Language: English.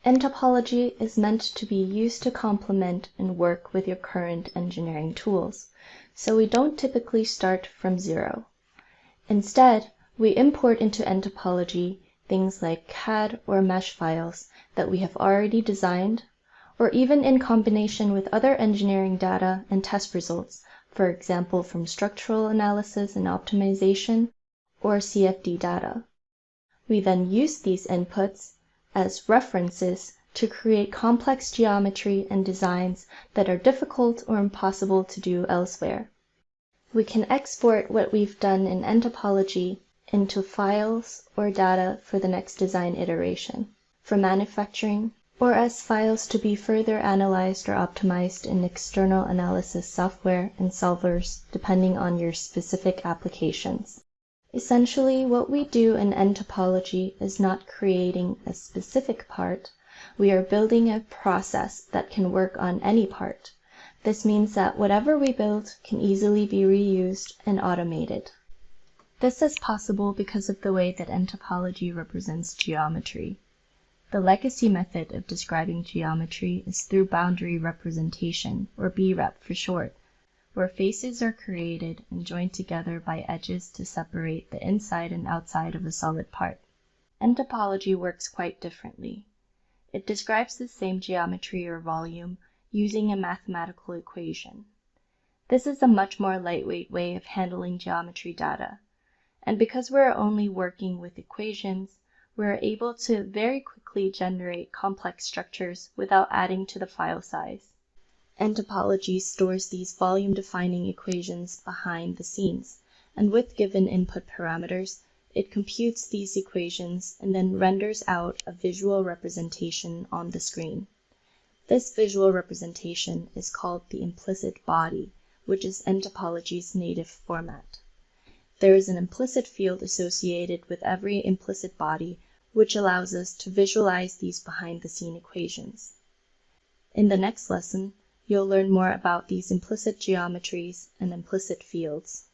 nTopology is meant to be used to complement and work with your current engineering tools, so we don't typically start from zero. Instead, we import into nTopology things like CAD or mesh files that we have already designed, or even in combination with other engineering data and test results, for example from structural analysis and optimization, or CFD data. We then use these inputs as references to create complex geometry and designs that are difficult or impossible to do elsewhere. We can export what we've done in nTopology into files or data for the next design iteration, for manufacturing, or as files to be further analyzed or optimized in external analysis software and solvers depending on your specific applications. Essentially, what we do in nTopology is not creating a specific part, we are building a process that can work on any part. This means that whatever we build can easily be reused and automated. This is possible because of the way that nTopology represents geometry. The legacy method of describing geometry is through boundary representation, or BREP for short, where faces are created and joined together by edges to separate the inside and outside of a solid part. nTopology works quite differently. It describes the same geometry or volume using a mathematical equation. This is a much more lightweight way of handling geometry data, and because we're only working with equations, we're able to very quickly generate complex structures without adding to the file size. nTopology stores these volume-defining equations behind the scenes, and with given input parameters, it computes these equations and then renders out a visual representation on the screen. This visual representation is called the implicit body, which is nTopology's native format. There is an implicit field associated with every implicit body, which allows us to visualize these behind-the-scene equations. In the next lesson, you'll learn more about these implicit geometries and implicit fields.